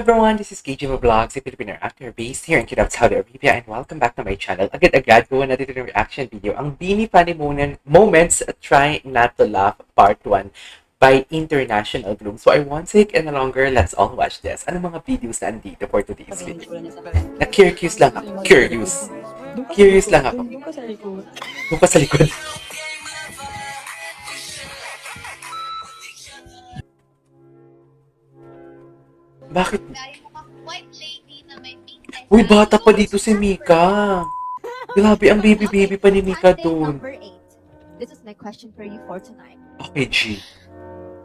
everyone, this is KJ Vlogs, a Filipino actor based here in Kidab, Saudi Arabia, and welcome back to my channel. Agad-agad gawa natin ito ng reaction video, ang Bini Funny Moments Try Not to Laugh Part 1 by International Bloom. So I won't take any longer, let's all watch this. Ano mga videos na andito for today's video? Na-curious lang ako. Curious lang ako. Doon ka sa likod. Bakit? Uy, bata pa dito si Mika. Grabe, ang baby pa ni Mika doon. Number 8. This is my question for you for tonight. Okay, G.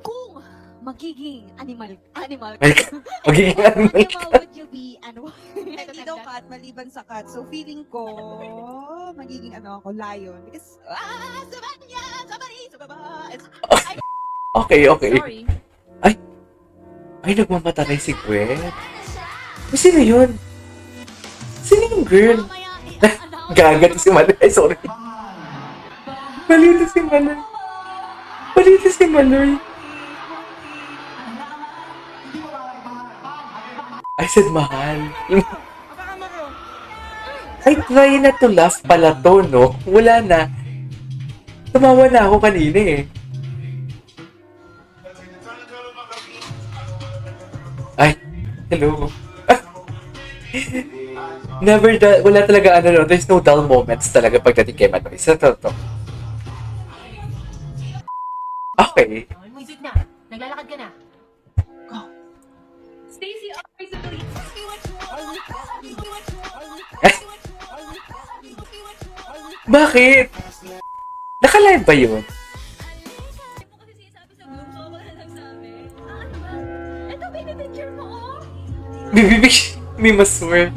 Kung magiging animal Magiging animal animal would you be and why? Hindi daw cat, maliban sa cat. So feeling ko, magiging lion. Because, Okay. Sorry. Ay, nagmamatay si Gwen. Sino yun? Sino yung girl? Gaga to si Maloy. Ay, sorry. Mali to si Maloy. I said mahal. I try not to laugh pala to, no? Wala na. Tumawa na ako kanina eh. Ay, hello. Wala talaga there's no dull moments talaga pagdating kay Manoy. Sa totoo. Okay. Music na. Naglalakad ka na. Go. Stacy, Bakit? Naka-live ba yun? Bibi, Mima swear.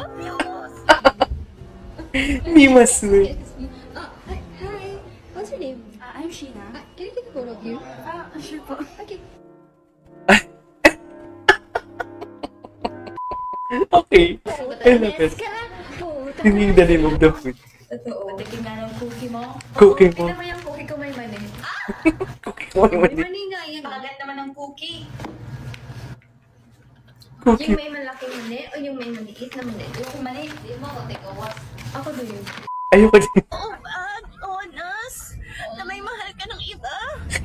Mima swear. Hi. What's your name? I'm Sheena. Can I take a photo of you? Sure po. Okay. Okay. I love it. Singing the name of the food. Totoo. Patikin nga ng cookie mo. Cookie mo. Tignan mo yung cookie ko may mani. Cookie mo naman May din. mani nga yan. Pakagat naman ng cookie. Cookie. Yung may malaking mani o yung may maliit na mani? Yung mali, di mo ako take a walk. Ako do yun. Ayoko din. Oh, bad, honest. Na may mahal ka ng iba.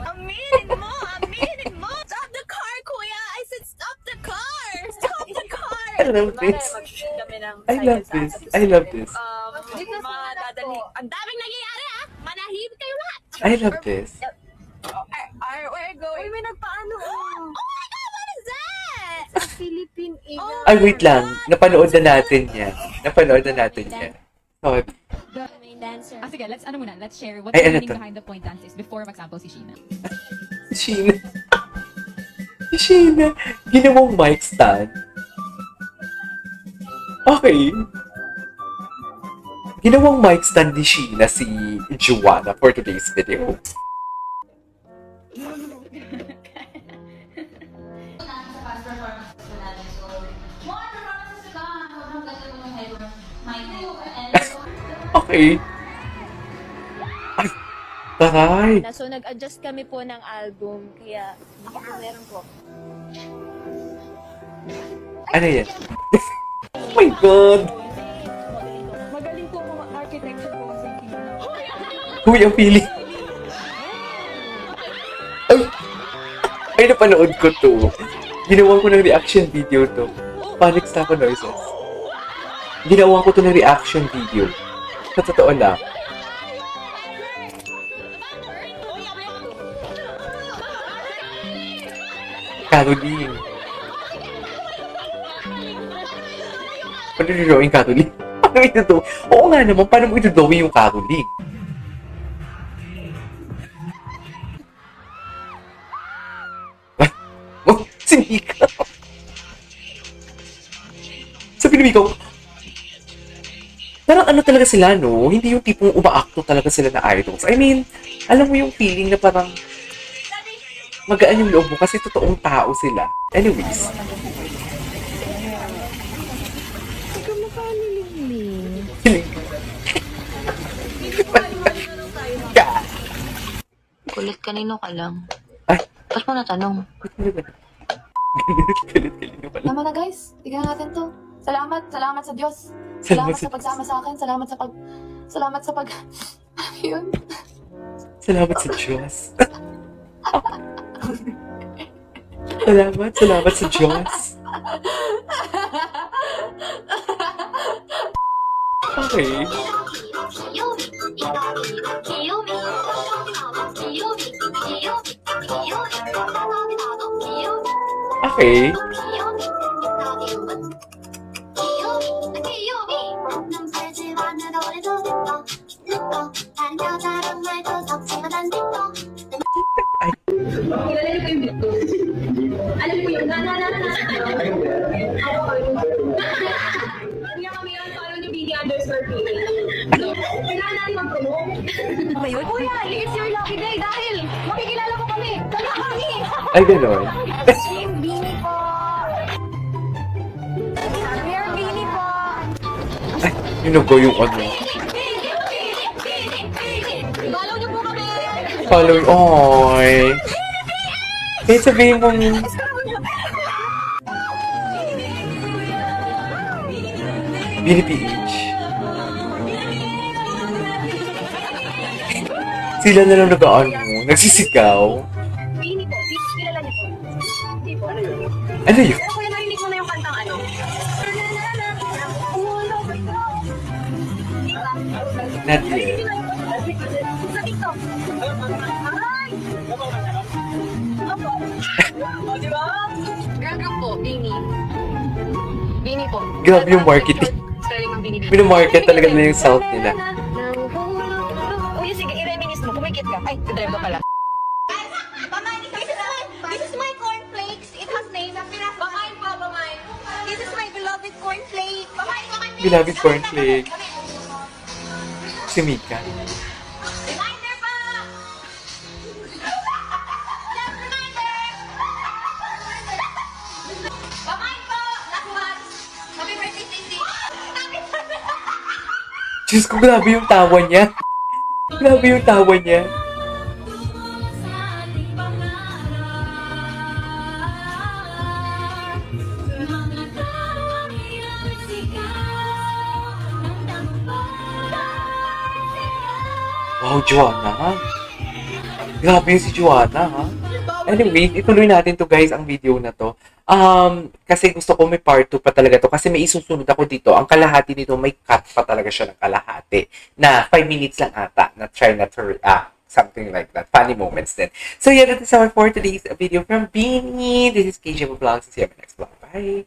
Aminin mo. Stop the car, kuya. I said stop the car. Stop the car. I love this. Mag-shoot kami ng I love this. mga dadali. Ang daming nangyayari, ha? Manahimik kayo lahat. I love this. We're going. Uy, may nagpaano. Oh my God, what is that? Philippine Air. Ay, wait lang. Napanood na natin yan. So, Main dancer. Sige, let's share what Ay, the ano meaning to? behind the point dance is before mag-sample si Sheena. Sheena. Si Sheena. Ginawang mic stand. Okay. Ginawang mic stand ni Sheena si Juana for today's video. Okay. Ay, taray. So, nag-adjust kami po ng album, kaya meron po. Ano yan? Oh my God! magaling po mga architecture po kasi Huy, ang pili. Ay, napanood ko to. Ginawa ko ng reaction video to. Panic sa ako noises. Ginawa ko to ng reaction video. Sa totoo lang. Caroline. Paano nilawin Caroline? Paano ito? Oo nga naman, paano mo ito-drawing yung Caroline? Oh, si Mika. Sabi ni Mika, parang ano talaga sila, no? Hindi yung tipong umaakto talaga sila na idols. I mean, alam mo yung feeling na parang magaan yung loob mo kasi totoong tao sila. Anyways. Kulit kanino ka lang. Ay. Ba't mo natanong? Galit-galit na pala. Tama na guys, tignan natin to. Salamat sa Diyos. Salamat Salamat sa pagsama sa akin. Salamat sa pag... Yun. Salamat sa Diyos. Salamat sa Diyos. Okay. Okay. Alam mo yun, Kaya kami yun, follow nyo BD_PH. Kailangan natin mag-promote. Ba yun? Kuya, it's your lucky day dahil makikilala ko kami. Kaya kami. Ay, gano'n. Team Bini po. Mayor Bini po. Yun ko yung ano. Follow niyo po kami. Follow. Oy. Eh, sabihin mo. BD_PH. Sila na lang nagsisigaw. Bini po. Kilala niyo po. Hindi po. Ano yun? Pero kuya, narinig mo na yung kantang ano? Not yet. Sa TikTok. Ay! Opo. Di ba? Girl group po, Bini. Bini po. Grabe yung marketing. Spelling ng Bini. Pinamarket talaga na yung self nila. Uy, sige, i-reminis mo. Kumikit ka. Ay, drive ka pala. This is my cornflakes. It has name. Bamain po, bamain. This is my beloved cornflake. Bamain ko kami. Beloved cornflake. Si Mika. Reminder pa! Reminder! Bamain po! Last month! Happy birthday, Cindy! Happy birthday! Diyos ko, grabe yung tawa niya. Grabe yung tawa niya. Wow, Joanna. Grabe yung si Joanna, ha? Anyway, ituloy natin to guys, ang video na to. Kasi gusto ko may part 2 pa talaga to. Kasi may isusunod ako dito. Ang kalahati nito, may cut pa talaga siya ng kalahati. Na 5 minutes lang ata. Na try na to react. Something like that. Funny moments din. So yeah, that is our for today's video from Beanie. This is KJ Vlogs. See you in my next vlog. Bye!